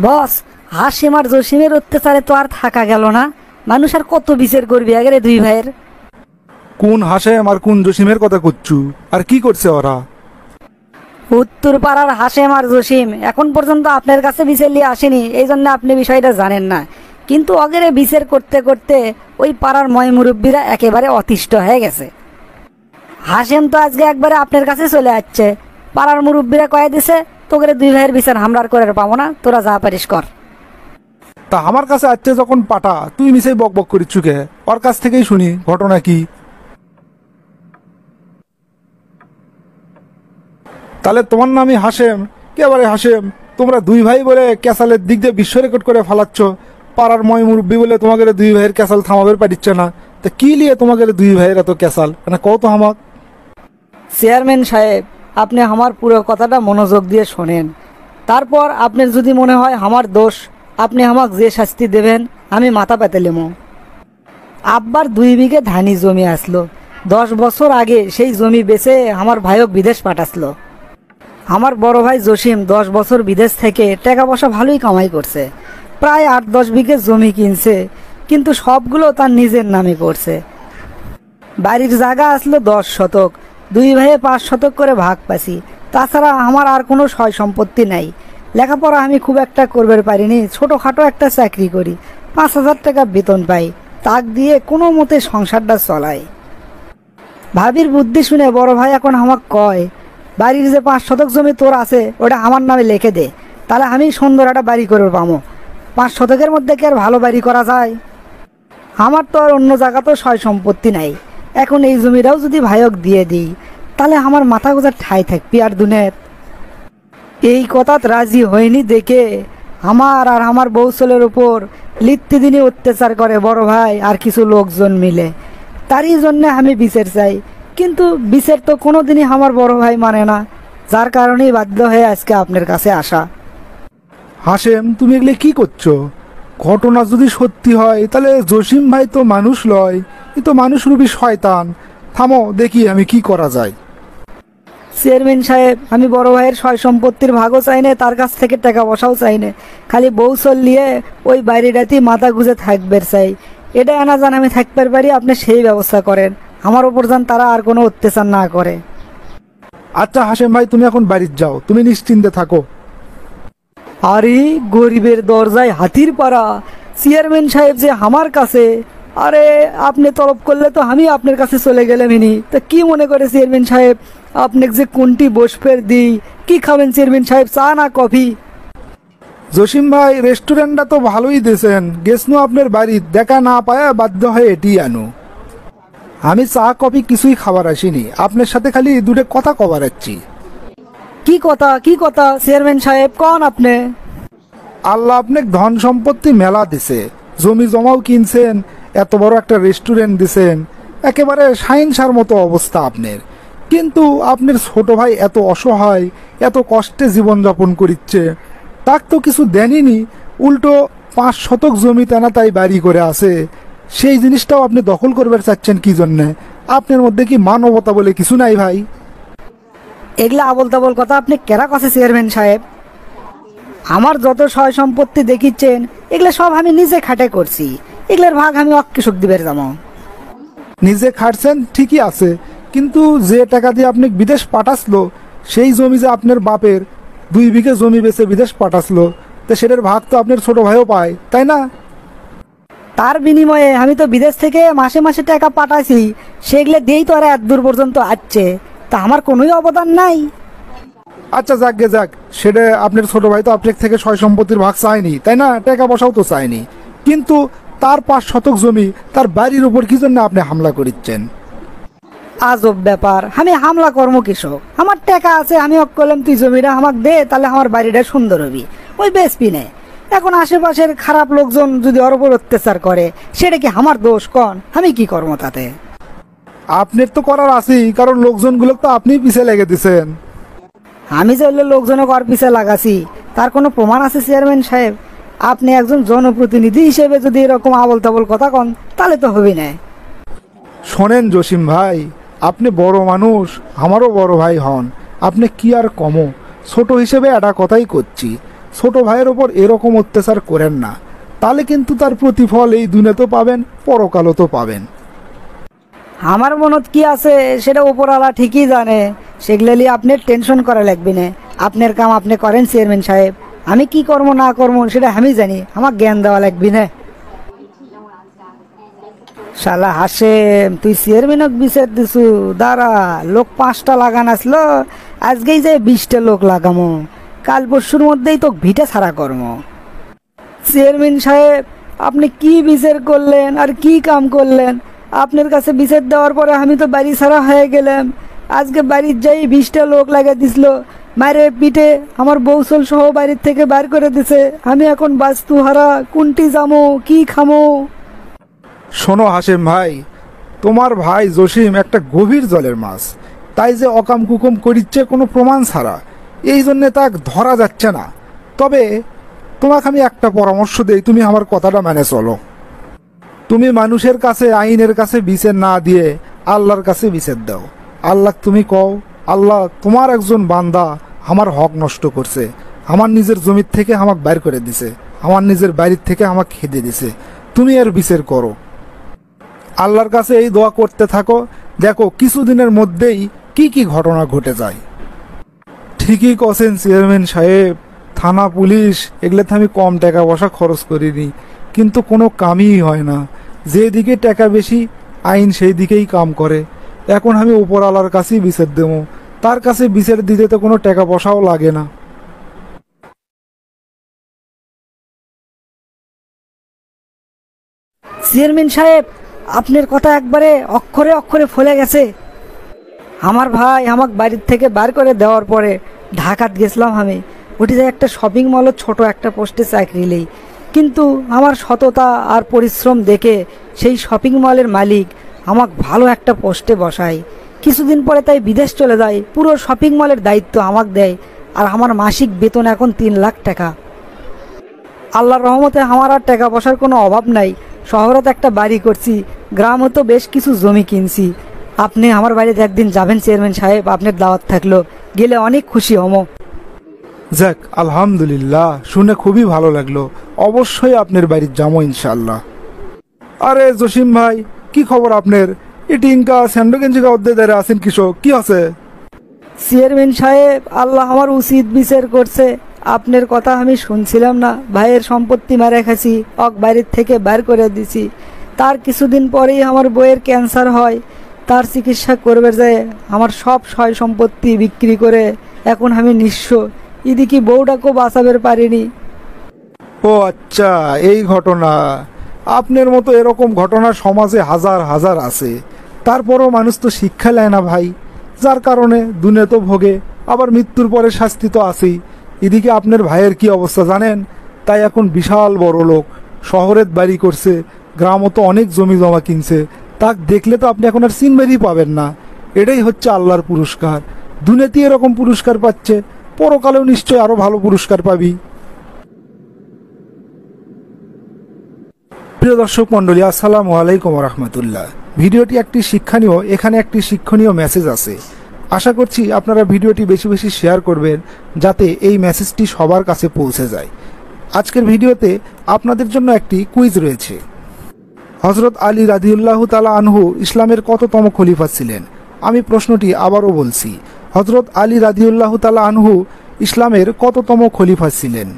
বস, হাসিম আর জসিমের অত্যাচারে তো আর থাকা গেল না। মানুষ আর কত বিচার করবি আগে দুই ভাইয়ের। কোন হাসেম আর কোন জসিমের কথা করছু? আর কি করছে ওরা? উত্তর পাড়ার হাসেম আর জসিম এখন পর্যন্ত আপনার কাছে বিচার নিয়ে আসেনি, এই জন্য আপনি বিষয়টা জানেন না। কিন্তু অগেরে বিচার করতে করতে ওই পাড়ার ময় মুরব্বীরা একেবারে অতিষ্ঠ হয়ে গেছে। হাসেম তো আজকে একবারে আপনার কাছে চলে যাচ্ছে। পাড়ার মুরব্বীরা কয়ে দিছে, তোকে দুই ভাইয়ের বিচার হামলার করে পাবো না, তোরা যা পারিস কর। তা আমার কাছে আসছে যখন পাটা, তুই মিশাই বক বক করিচ্ছু কে? ওর কাছ থেকেই শুনি ঘটনা কি। তাহলে তোমার নামই হাসেম? কেবারে হাসেম, তোমরা দুই ভাই বলে ক্যাসালের দিক দিয়ে বিশ্ব রেকর্ড করে ফালাচ্ছ। পাড়ার ময় মুরব্বী বলে তোমাকে দুই ভাইয়ের ক্যাসাল থামাবে পারিচ্ছে না। তা কি লিয়ে তোমাকে দুই ভাইয়ের এত ক্যাসাল, মানে কত হামাক? চেয়ারম্যান সাহেব, আপনি আমার পুরো কথাটা মনোযোগ দিয়ে শোনেন। তারপর আপনার যদি মনে হয় আমার দোষ, আপনি আমাকে যে শাস্তি দেবেন আমি মাথা পেতে নেবো। আব্বার 2 বিঘে ধানি জমি আসলো। 10 বছর আগে সেই জমি বেচে আমার ভাইও বিদেশ পাঠাসলো। আমার বড় ভাই জসিম 10 বছর বিদেশ থেকে টাকা পয়সা ভালোই কামাই করছে। প্রায় 8-10 বিঘে জমি কিনছে, কিন্তু সবগুলো তার নিজের নামে করছে। বাড়ির জায়গা আসলো 10 শতক, 2 ভাইয়ে 5 শতক করে ভাগ পাছি। তাছাড়া আমার আর কোনো সয় সম্পত্তি নাই। লেখাপড়া আমি খুব একটা করবে পারিনি, ছোটোখাটো একটা চাকরি করি, 5,000 টাকা বেতন পাই, তাক দিয়ে কোনো মতে সংসারটা চলাই। ভাবির বুদ্ধি শুনে বড় ভাই এখন আমাকে কয়, বাড়ির যে 5 শতক জমি তোর আছে ওটা আমার নামে লিখে দে, তাহলে আমি সুন্দর একটা বাড়ি করে পাবো। 5 শতকের মধ্যে কি আর ভালো বাড়ি করা যায়? আমার তো আর অন্য জায়গাতেও সয় সম্পত্তি নাই। এখন এই জমিটাও যদি ভাইক দিয়ে দিই, তাহলে আমার মাথা গোজার ঠাই থাকবি আর দুনের। এই কথাত রাজি হয়নি দেখে আমার আর আমার বৌসলের উপর নিত্যদিনই অত্যাচার করে বড় ভাই আর কিছু লোকজন মিলে। তারই জন্য আমি বিচার চাই, কিন্তু বিচার তো কোনোদিনই আমার বড় ভাই মানে না, যার কারণেই বাধ্য হয়ে আজকে আপনার কাছে আসা। হাসেম, তুমি এগুলো কি করছো? ঘটনা যদি সত্যি হয় তাহলে জসিম ভাই তো মানুষ লয়, এ তো মানুষরূপী শয়তান। থামো, দেখি আমি কি করা যায়। চেয়ারম্যান সাহেব, আমি বড় ভাইয়ের সয় সম্পত্তির ভাগও চাই না, তার কাছ থেকে টাকা পয়সাও চাই না। খালি বৌসল নিয়ে ওই বাড়িটাতেই মাথা গুঁজে থাকবে চাই। এটা আনা জান আমি থাকতে পারি, আপনি সেই ব্যবস্থা করেন। আমার ওপর যান তারা আর কোনো অত্যাচার না করে। আচ্ছা হাসেম ভাই, তুমি এখন বাড়ির যাও, তুমি নিশ্চিন্তে থাকো। আরে গরিবের দরজায় হাতির পাড়া, চেয়ারম্যান সাহেব যে আমার কাছে। আরে আপনি তলব করলে তো আমি আপনার কাছে চলে গেলাম ইনি। তা কি মনে করে চেয়ারম্যান সাহেব, আপনাকে যে কোনটি বসফের দিই? কি খাবেন চেয়ারম্যান সাহেব, চা না কফি? জসিম ভাই, রেস্টুরেন্টটা তো ভালোই দিয়েছেন, গেছনু আপনার বাড়ি, দেখা না পায়া বাধ্য হয়ে এটি আনো। আমি চা কফি কিছুই খাবার আসিনি, আপনার সাথে খালি দুটো কথা কবার আছি। কি কথা কি কথা চেয়ারম্যান সাহেব, কন আপনি? আল্লাহ আপনাকে ধন সম্পত্তি মেলা দিছে, জমি জমাও কিনছেন, এত বড় একটা রেস্টুরেন্ট দিছেন, একেবারে সাইনসার মতো অবস্থা আপনার। কিন্তু আপনার ছোট ভাই এত অসহায়, এত কষ্টে জীবনযাপন করিচ্ছে, তাক তো কিছু দেনইনি, উল্টো 5 শতক জমি টানা তাই বাড়ি করে আছে। সেই জিনিসটাও আপনি দখল করবার চাচ্ছেন কি জন্যে? আপনার মধ্যে কি মানবতা বলে কিছু নাই ভাই? এগুলা আবল তাবল কথা আপনি কেরা কাছে চেয়ারম্যান সাহেব? আমার যত সয় সম্পত্তি দেখিচ্ছেন এগুলা সব আমি নিজে খাটে করছি, এগুলার ভাগ আমি অকৃষক দিবের যাবো। নিজে খাটছেন ঠিকই আছে, কিন্তু যে টাকা দিয়ে আপনি বিদেশ পাঠাসলো, সেই জমি যে আপনার বাপের 2 বিঘে জমি বেচে বিদেশ পাঠাসলো, তো সেটার ভাগ তো আপনার ছোট ভাইও পায়, তাই না? তার বিনিময়ে আমি তো বিদেশ থেকে মাসে মাসে টাকা পাঠাইছি, সেগুলো দিয়েই তো আর এত দূর পর্যন্ত আসছে, তা আমার কোনোই অবদান নাই। আচ্ছা যাক গে যাক, সেটা আপনার ছোট ভাই তো আপনার থেকে সয় সম্পত্তির ভাগ চায়নি, তাই না? টাকা পয়সাও তো চায়নি, কিন্তু তার 5 শতক জমি, তার বাড়ির উপর কি জন্য আপনি হামলা করিচ্ছেন? আজব ব্যাপার, আমি হামলা কর্ম কৃষক, আমার টাকা আছে, আমি করলাম তুই জমিটা আমাকে দে, তাহলে আমার বাড়িটা সুন্দর হবি, ওই বেচবি নে। এখন আশেপাশের খারাপ লোকজন যদি ওর উপর অত্যাচার করে, সেটা কি আমার দোষ? কন আমি কি কর্ম তাতে? আপনার তো করার আছেই, কারণ লোকজনগুলো তো আপনি পিছিয়ে লেগে দিছেন। আমি যে লোকজনকে ওর পিছে লাগাছি তার কোনো প্রমাণ আছে চেয়ারম্যান সাহেব? আপনি একজন জনপ্রতিনিধি হিসেবে যদি এরকম আবল তাবল কথা কন, তাহলে তো হবি না। শোনেন জসিম ভাই, আপনি বড় মানুষ, আমারও বড় ভাই হন, আপনি কি আর কমো, ছোট হিসেবে একটা কথাই করছি। ছোট ভাইয়ের ওপর এরকম অত্যাচার করেন না, তাহলে কিন্তু তার প্রতিফল এই দুনিয়াতেও পাবেন, পরকালও তো পাবেন। আমার মনত কি আছে সেটা উপরওয়ালা ঠিকই জানে, সেগুলো নিয়ে আপনার টেনশন করা লাগবে না। আপনার কাম আপনি করেন চেয়ারম্যান সাহেব, আমি কি করবো না করবো সেটা আমি জানি, আমার জ্ঞান দেওয়া লাগবে না। শালা হাসেম, তুই চেয়ারম্যানক বিচার দিছু, দাঁড়া লোক 5টা লাগান আসলো, আজকেই যে 20টা লোক লাগামো, কাল পরশুর মধ্যেই তো ভিটা ছাড়া কর্ম। চেয়ারম্যান সাহেব, আপনি কি বিচার করলেন আর কি কাম করলেন? আপনার কাছে বিচার দেওয়ার পরে আমি তো বাড়ি ছাড়া হয়ে গেলাম। আজকে বাড়ির যাই 20টা লোক লাগা দিছিল, মারে পিঠে আমার বৌসল সহ বাড়ির থেকে বার করে দিছে। আমি এখন বাস্তু হারা, কোনটি যামো, কি খামো? শোনো হাসেম ভাই, তোমার ভাই জসিম একটা গভীর জলের মাছ, তাই যে অকাম কুকুম করিচ্ছে কোনো প্রমাণ ছাড়া, এই জন্যে তাক ধরা যাচ্ছে না। তবে তোমাকে আমি একটা পরামর্শ দেই, তুমি আমার কথাটা মেনে চলো। তুমি মানুষের কাছে, আইনের কাছে বিচার না দিয়ে আল্লাহর কাছে বিচার দাও। আল্লাহ তুমি কও, আল্লাহ তোমার একজন বান্দা আমার হক নষ্ট করছে, আমার নিজের জমির থেকে আমাকে বাইর করে দিছে, আমার নিজের বাড়ির থেকে আমাকে খেদে দিছে, তুমি এর বিচার করো। আল্লাহর কাছে এই দোয়া করতে থাকো, দেখো কিছুদিনের মধ্যেই কি কি ঘটনা ঘটে যায়। ঠিকই কছেন চেয়ারম্যান সাহেব, থানা পুলিশ এগুলোতে আমি কম টাকা পয়সা খরচ করিনি, কিন্তু কোনো কামই হয় না। যেদিকে টাকা বেশি আইন সেই দিকেই কাম করে। এখন আমি উপরওয়ালার কাছেই বিচার দেবো, তার কাছে বিচার দিতে তো কোনো টাকা পয়সাও লাগে না। চেয়ারম্যান সাহেব, আপনার কথা একবারে অক্ষরে অক্ষরে ফলে গেছে। আমার ভাই আমাকে বাড়ির থেকে বার করে দেওয়ার পরে ঢাকাত গেছিলাম আমি, ওটি যে একটা শপিং মলে ছোট একটা পোস্টে চাকরি নেই, কিন্তু আমার সততা আর পরিশ্রম দেখে সেই শপিং মলের মালিক আমাকে ভালো একটা পোস্টে বসায়। কিছুদিন পরে তাই বিদেশ চলে যায়, পুরো শপিং মলের দায়িত্ব আমাকে দেয়, আর আমার মাসিক বেতন এখন 3 লাখ টাকা। আল্লাহর রহমতে আমার আর টাকা পয়সার কোনো অভাব নাই। শহরত একটা বাড়ি করছি, গ্রামও তো বেশ কিছু জমি কিনছি। আপনি আমার বাড়িতে একদিন যাবেন চেয়ারম্যান সাহেব, আপনার দাওয়াত থাকলো, গেলে অনেক খুশি হমো। যাক আলহামদুলিল্লাহ, শুনে খুবই ভালো লাগলো। অবশ্যই আপনার বাড়ির যাবো ইনশাল্লাহ। আরে জসিম ভাই, কি খবর আপনার? এটি ইনকা স্যান্ডো গেঞ্জিকা অধ্যায় আছেন কৃষক, কি আছে? চেয়ারম্যান সাহেব, আল্লাহ আমার উচিত বিচার করছে। আপনার কথা আমি শুনছিলাম না, ভাইয়ের সম্পত্তি মারা খাইছি, বাড়ির থেকে বার করে দিছি। তার কিছুদিন পরেই আমার বইয়ের ক্যান্সার হয়, তার চিকিৎসা করবে যায় আমার সব সয় সম্পত্তি বিক্রি করে এখন আমি নিঃস্ব। এদিকে বউটাকেও বাঁচাবে পারিনি। ও আচ্ছা, এই ঘটনা। আপনার মতো এরকম ঘটনা সমাজে হাজার হাজার আছে, তারপরও মানুষ তো শিক্ষা নেয় না ভাই, যার কারণে দুনিয়া তো ভোগে, আবার মৃত্যুর পরে শাস্তি তো আছেই। এদিকে আপনার ভাইয়ের কি অবস্থা জানেন? তাই এখন বিশাল বড় লোক, শহরের বাড়ি করছে, গ্রামও তো অনেক জমি জমা কিনছে। তাক দেখলে তো আপনি এখন আর চিনবেরই পাবেন না। এটাই হচ্ছে আল্লাহর পুরস্কার। দুনিয়াতে এরকম পুরস্কার পাচ্ছে, পরকালেও নিশ্চয় আরো ভালো পুরস্কার পাবি। প্রিয় দর্শক মণ্ডলী, আসসালামু আলাইকুম রহমতুল্লাহ। ভিডিওটি একটি শিক্ষণীয়, এখানে একটি শিক্ষণীয় মেসেজ আছে। আশা করছি আপনারা ভিডিওটি বেশি বেশি শেয়ার করবেন, যাতে এই মেসেজটি সবার কাছে পৌঁছে যায়। আজকের ভিডিওতে আপনাদের জন্য একটি কুইজ রয়েছে। হযরত আলী রাদিয়াল্লাহু তাআলা আনহু ইসলামের কততম খলিফা ছিলেন? আমি প্রশ্নটি আবারও বলছি, হযরত আলী রাদিয়াল্লাহু তাআলা আনহু ইসলামের কততম খলিফা ছিলেন?